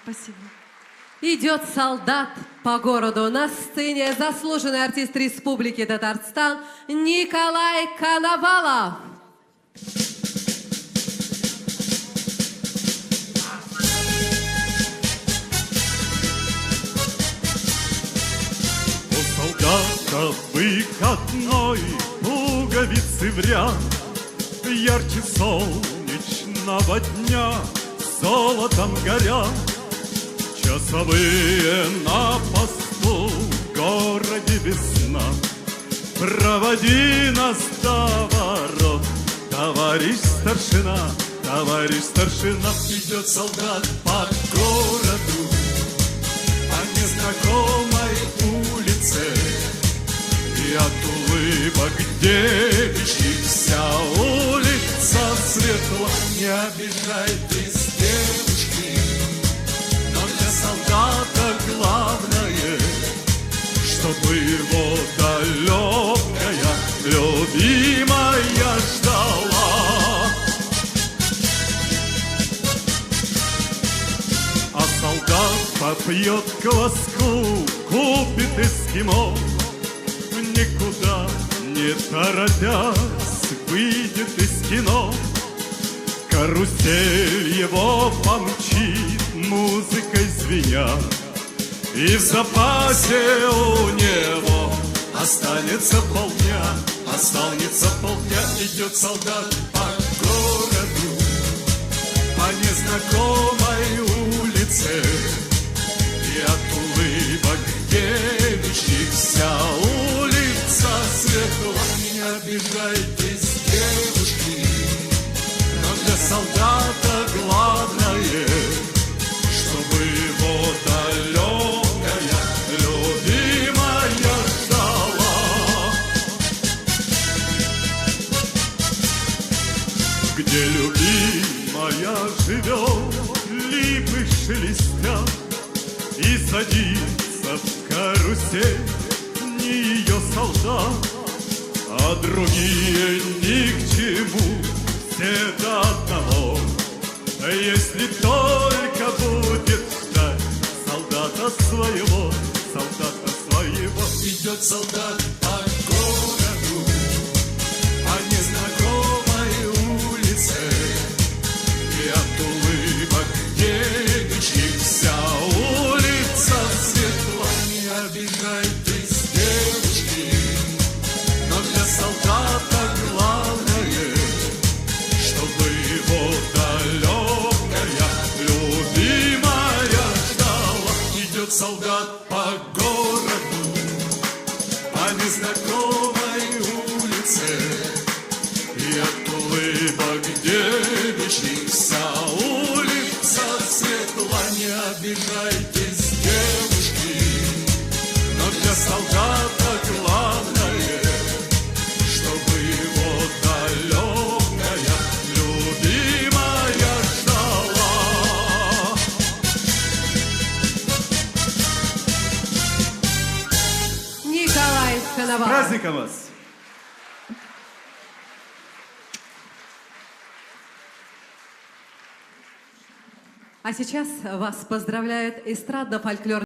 Спасибо. Идет солдат по городу. На сцене заслуженный артист Республики Татарстан Николай Коновалов. У солдата выходной, пуговицы в ряд, ярче солнечного дня золотом горят. Часовые на посту, в городе весна. Проводи нас до ворот, товарищ старшина. Товарищ старшина, идет солдат по городу, по незнакомой улице. И от улыбок девичьих вся улица светла. Не обижайтесь, девушки, но для солдата главное, чтобы его далекая любимая ждала. А солдат попьет кваску, купит эскимо, никуда не торопясь выйдет из кино. Карусель его помчит, музыкой звеня, и в запасе у него останется полдня. Останется полдня, идет солдат по городу, по незнакомой улице. И от улыбок девичьих вся улица светла. Не обижайтесь, девушки, но для солдата главное, чтобы его далекая любимая ждала. Где любимая живет, липы шелестят, и садится в карусель не ее солдат, а другие ни к чему, все до одного. Если только будет ждать солдата своего, солдата своего. Идет солдат по городу, по незнакомой улице, и от улыбок девичьих вся улица светла. Не обижайтесь, девушки, но для солдата главное, чтобы его далекая любимая ждала. Идет солдат по городу, по незнакомой улице, и от улыбок девичьих вся улица светла. Не обижайтесь, девушки, но для солдата главное, чтобы его далекая любимая ждала. Николай Коновалов. С праздником вас! А сейчас вас поздравляет эстрадно-фольклорный